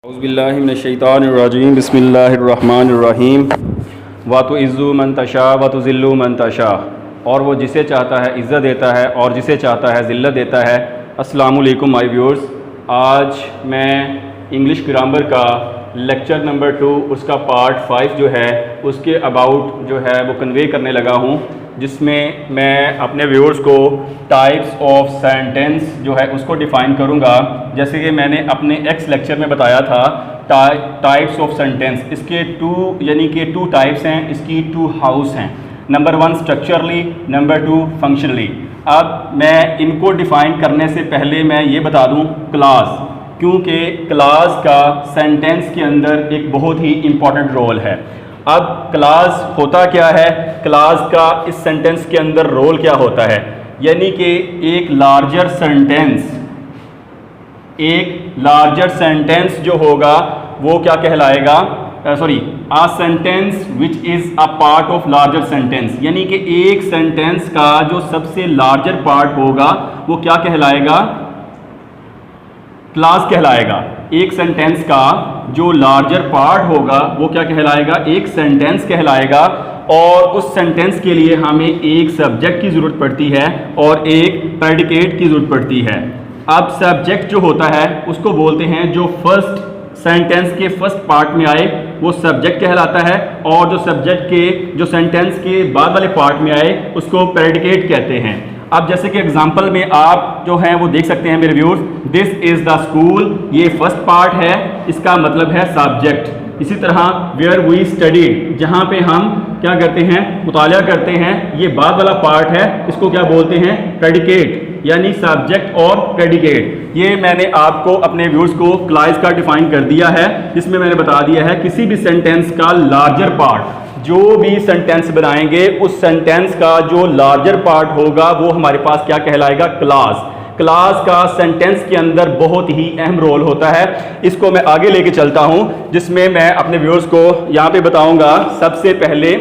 औज़ुबिल्लाहिमिनश्शैतानिर्रजीम बिस्मिल्लाहिर्रहमानिर्रहीम वातुइज़्ज़ु मन तशा वतुज़िल्लु मन तशा, और वो जिसे चाहता है इज़्ज़त देता है और जिसे चाहता है ज़िल्लत देता है। अस्सलामु अलैकुम माय व्यूअर्स, आज मैं इंग्लिश ग्रामर का लेक्चर नंबर 2 उसका पार्ट 5 जो है उसके अबाउट जो है वो कन्वे करने लगा हूँ, जिसमें मैं अपने व्यूअर्स को टाइप्स ऑफ सेंटेंस जो है उसको डिफ़ाइन करूँगा। जैसे कि मैंने अपने एक्स लेक्चर में बताया था टाइप्स ऑफ सेंटेंस, इसके टू टाइप्स हैं, इसकी 2 हाउस हैं। Number 1 structurally, number 2 functionally. अब मैं इनको डिफ़ाइन करने से पहले मैं ये बता दूँ क्लास, क्योंकि क्लास का सेंटेंस के अंदर एक बहुत ही इम्पॉर्टेंट रोल है। अब क्लास होता क्या है, क्लास का इस सेंटेंस के अंदर रोल क्या होता है, यानी कि एक लार्जर सेंटेंस जो होगा वो क्या कहलाएगा, a sentence which is a part of larger sentence, यानी कि एक सेंटेंस का जो सबसे लार्जर पार्ट होगा वो क्या कहलाएगा, क्लास कहलाएगा। एक सेंटेंस का जो लार्जर पार्ट होगा वो क्या कहलाएगा, एक सेंटेंस कहलाएगा। और उस सेंटेंस के लिए हमें एक सब्जेक्ट की ज़रूरत पड़ती है और एक प्रेडिकेट की ज़रूरत पड़ती है। अब सब्जेक्ट जो होता है उसको बोलते हैं, जो फर्स्ट सेंटेंस के फर्स्ट पार्ट में आए वो सब्जेक्ट कहलाता है, और जो सब्जेक्ट के जो सेंटेंस के बाद वाले पार्ट में आए उसको प्रेडिकेट कहते हैं। अब जैसे कि एग्जांपल में आप जो हैं वो देख सकते हैं मेरे viewers, this is the school, ये फर्स्ट पार्ट है, इसका मतलब है सब्जेक्ट। इसी तरह वेयर वी स्टडीड, जहाँ पे हम क्या करते हैं, मुतालिया करते हैं, ये बाद वाला पार्ट है, इसको क्या बोलते हैं, प्रेडिकेट, यानी सब्जेक्ट और प्रेडिकेट। ये मैंने आपको अपने व्यूअर्स को क्लास का डिफाइन कर दिया है, जिसमें मैंने बता दिया है किसी भी सेंटेंस का लार्जर पार्ट, जो भी सेंटेंस बनाएंगे उस सेंटेंस का जो लार्जर पार्ट होगा वो हमारे पास क्या कहलाएगा, क्लास। क्लास का सेंटेंस के अंदर बहुत ही अहम रोल होता है। इसको मैं आगे लेके चलता हूं, जिसमें मैं अपने व्यूअर्स को यहां पे बताऊंगा। सबसे पहले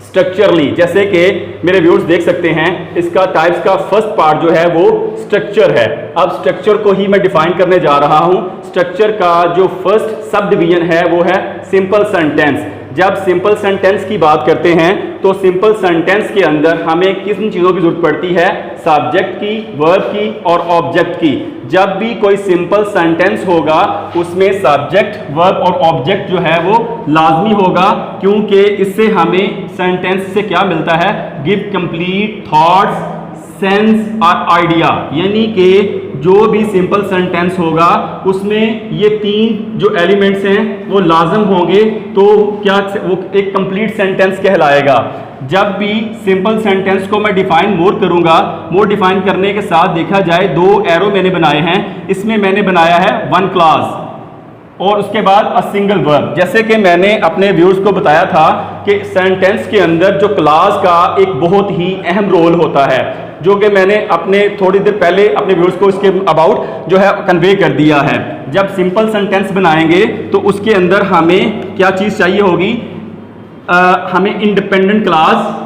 स्ट्रक्चरली, जैसे कि मेरे व्यूअर्स देख सकते हैं, इसका टाइप्स का फर्स्ट पार्ट जो है वो स्ट्रक्चर है। अब स्ट्रक्चर को ही मैं डिफाइन करने जा रहा हूं। स्ट्रक्चर का जो फर्स्ट सब डिवीजन है वो है सिंपल सेंटेंस। जब सिंपल सेंटेंस की बात करते हैं तो सिंपल सेंटेंस के अंदर हमें किन चीज़ों की जरूरत पड़ती है, सब्जेक्ट की, वर्ब की और ऑब्जेक्ट की। जब भी कोई सिंपल सेंटेंस होगा उसमें सब्जेक्ट, वर्ब और ऑब्जेक्ट जो है वो लाजमी होगा, क्योंकि इससे हमें सेंटेंस से क्या मिलता है, गिव कंप्लीट थॉट्स, सेंस और आइडिया। यानी कि जो भी सिंपल सेंटेंस होगा उसमें ये 3 जो एलिमेंट्स हैं वो लाजम होंगे, तो क्या वो एक कंप्लीट सेंटेंस कहलाएगा। जब भी सिंपल सेंटेंस को मैं डिफाइन मोर करूंगा, मोर डिफाइन करने के साथ देखा जाए 2 एरो मैंने बनाए हैं। इसमें मैंने बनाया है 1 क्लास और उसके बाद अ सिंगल वर्ब। जैसे कि मैंने अपने व्यूअर्स को बताया था कि सेंटेंस के अंदर जो क्लास का एक बहुत ही अहम रोल होता है, जो कि मैंने अपने थोड़ी देर पहले अपने व्यूअर्स को इसके अबाउट जो है कन्वे कर दिया है। जब सिंपल सेंटेंस बनाएंगे तो उसके अंदर हमें क्या चीज़ चाहिए होगी, हमें इंडिपेंडेंट क्लास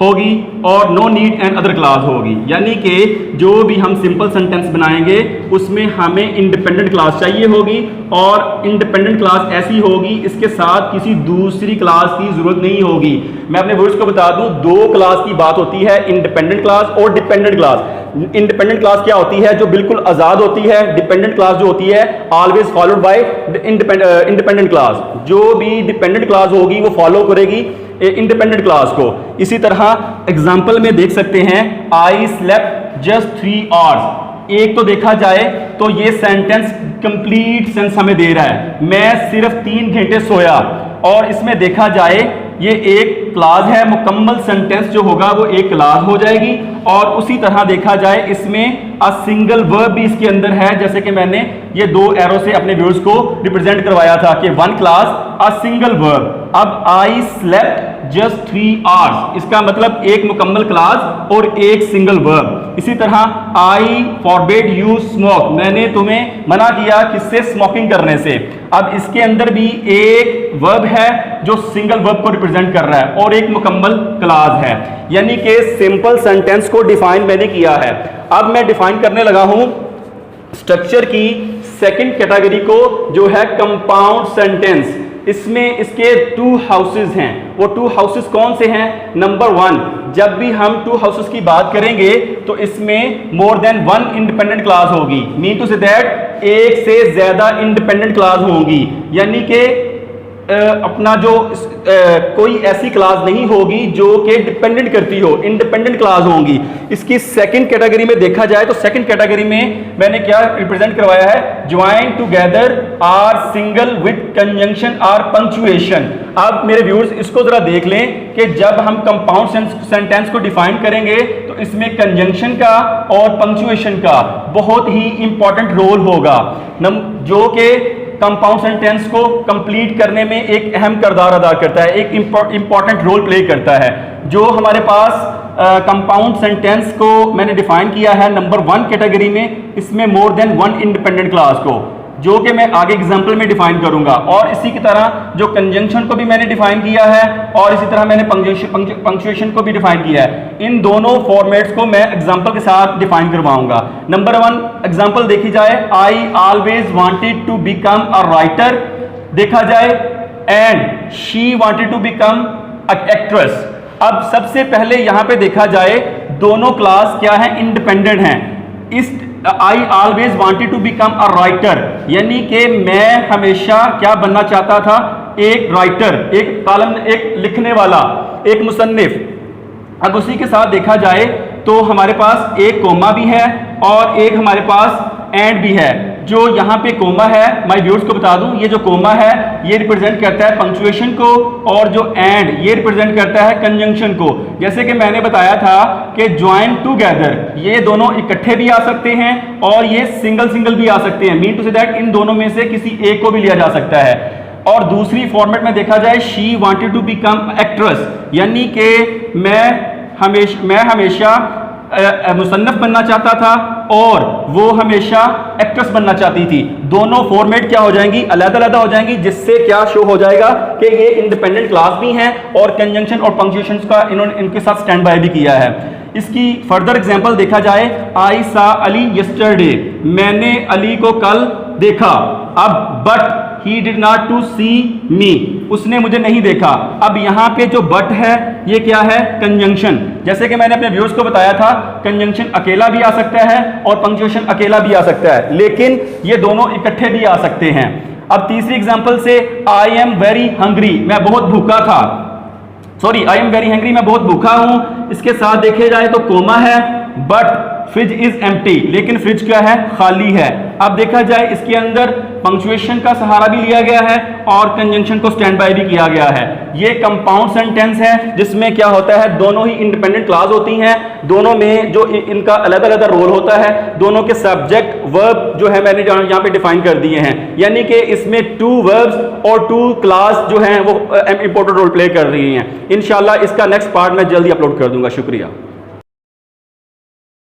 होगी और no need and other class होगी। यानी कि जो भी हम सिंपल सेंटेंस बनाएंगे उसमें हमें इंडिपेंडेंट क्लास चाहिए होगी, और इंडिपेंडेंट क्लास ऐसी होगी इसके साथ किसी दूसरी क्लास की जरूरत नहीं होगी। मैं अपने व्यूअर्स को बता दूं, 2 क्लास की बात होती है, इंडिपेंडेंट क्लास और डिपेंडेंट क्लास। इंडिपेंडेंट क्लास क्या होती है, जो बिल्कुल आज़ाद होती है। डिपेंडेंट क्लास जो होती है always followed by independent class. जो भी डिपेंडेंट क्लास होगी वो फॉलो करेगी इंडिपेंडेंट क्लास को। इसी तरह एग्जाम्पल में देख सकते हैं, आई स्लेप्ट जस्ट 3 आवर्स। एक तो देखा जाए तो ये सेंटेंस कंप्लीट सेंस हमें दे रहा है, मैं सिर्फ 3 घंटे सोया। और इसमें देखा जाए ये एक क्लास है, मुकम्मल सेंटेंस जो होगा वो एक क्लास हो जाएगी। और उसी तरह देखा जाए इसमें अ सिंगल वर्ब भी इसके अंदर है, जैसे कि मैंने ये 2 एरो से अपने व्यूअर्स को रिप्रेजेंट करवाया था कि 1 क्लास अ सिंगल वर्ब। अब आई स्लेप्ट जस्ट 3 आवर्स, इसका मतलब एक मुकम्मल क्लास और एक सिंगल वर्ब। इसी तरह आई फॉरबिड यू स्मोक, मैंने तुम्हें मना किया किससे, स्मोकिंग करने से। अब इसके अंदर भी एक वर्ब है जो सिंगल वर्ब को रिप्रेजेंट कर रहा है और एक मुकम्मल क्लास है। यानी कि सिंपल सेंटेंस को डिफाइन मैंने किया है। अब मैं डिफाइन करने लगा हूं स्ट्रक्चर की सेकंड कैटेगरी को जो है कंपाउंड सेंटेंस, इसमें इसके टू हाउसेस हैं। वो टू हाउसेस कौन से हैं? नंबर वन, जब भी हम टू हाउसेस की बात करेंगे तो इसमें more than one independent class होगी। मीन टू से दैट एक से ज्यादा इंडिपेंडेंट क्लास होंगी, यानी कि अपना जो कोई ऐसी क्लास नहीं होगी जो कि डिपेंडेंट करती हो, इंडिपेंडेंट क्लास होंगी। इसकी सेकंड कैटेगरी में देखा जाए तो सेकंड कैटेगरी में मैंने क्या रिप्रेजेंट करवाया है? Join together or single with conjunction or punctuation. अब मेरे व्यूअर्स इसको जरा देख लें कि जब हम कंपाउंड सेंटेंस को डिफाइन करेंगे तो इसमें कंजंक्शन का और पंक्चुएशन का बहुत ही इंपॉर्टेंट रोल होगा, जो कि कंपाउंड सेंटेंस को कंप्लीट करने में एक अहम किरदार अदा करता है, एक इंपॉर्टेंट रोल प्ले करता है। जो हमारे पास कंपाउंड सेंटेंस को मैंने डिफाइन किया है नंबर वन कैटेगरी में, इसमें more than one independent class को, जो कि मैं आगे एग्जाम्पल में डिफाइन करूंगा। और इसी की तरह जो कंजंक्शन को भी मैंने डिफाइन किया है और इसी तरह मैंने पंक्चुएशन को भी डिफाइन किया है। इन दोनों फॉर्मेट्स को मैं एग्जाम्पल के साथ डिफाइन करवाऊंगा। नंबर वन एग्जाम्पल देखी जाए, I always wanted to become a writer. देखा जाए, and she wanted to become a actress. अब सबसे पहले यहां पे देखा जाए दोनों क्लास क्या है? इंडिपेंडेंट हैं। इस I always wanted to become a writer, यानी कि मैं हमेशा क्या बनना चाहता था? एक राइटर, एक कॉलम, एक लिखने वाला, एक मुसन्निफ। अब उसी के साथ देखा जाए तो हमारे पास एक कोमा भी है और एक हमारे पास एंड भी है। जो यहाँ पे कोमा है, मैं व्यूअर्स को बता दूं, ये जो कोमा है ये रिप्रेजेंट करता है पंक्चुएशन को और जो एंड ये रिप्रेजेंट करता है कंजंक्शन को। जैसे कि मैंने बताया था कि ज्वाइन टुगेदर, ये दोनों इकट्ठे भी आ सकते हैं और ये सिंगल सिंगल भी आ सकते हैं। मीन टू से दैट इन दोनों में से किसी एक को भी लिया जा सकता है। और दूसरी फॉर्मेट में देखा जाए, she wanted to become actress, यानी कि मैं हमेशा मुसन्नफ बनना चाहता था और वो हमेशा एक्ट्रेस बनना चाहती थी। दोनों फॉर्मेट क्या हो जाएंगी? अलग-अलग हो जाएंगी, जिससे क्या शो हो जाएगा कि ये इंडिपेंडेंट क्लास भी हैं और कंजंक्शन और पंक्चुएशन का इन्होंने इनके साथ स्टैंड बाय भी किया है। इसकी फर्दर एग्जांपल देखा जाए, आई सा अली यस्टरडे, मैंने अली को कल देखा। अब but he did not to see me, उसने मुझे नहीं देखा। अब यहाँ पे जो बट है ये क्या है? कंजंक्शन। जैसे कि मैंने अपने व्यूअर्स को बताया था, कंजंक्शन अकेला भी आ सकता है और पंक्चुएशन अकेला भी आ सकता है, लेकिन ये दोनों इकट्ठे भी आ सकते हैं। अब तीसरी एग्जांपल से, आई एम वेरी हंग्री, मैं बहुत भूखा था। Sorry, I am very hungry, मैं बहुत भूखा हूं। इसके साथ देखे जाए तो कोमा है, बट फ्रिज इज एम्प्टी, लेकिन फ्रिज क्या है? खाली है। अब देखा जाए इसके अंदर पंक्चुएशन का सहारा भी लिया गया है और कंजंक्शन को स्टैंड बाय भी किया गया है। ये कंपाउंड सेंटेंस है जिसमें क्या होता है? दोनों ही इंडिपेंडेंट क्लास होती हैं, दोनों में जो इनका अलग अलग रोल होता है, दोनों के सब्जेक्ट वर्ब जो है मैंने यहाँ पे डिफाइन कर दिए हैं, यानी कि इसमें टू वर्ब्स और टू क्लास जो हैं वो इंपॉर्टेंट रोल प्ले कर रही हैं। इंशाल्लाह इसका नेक्स्ट पार्ट मैं जल्दी अपलोड कर दूंगा। शुक्रिया।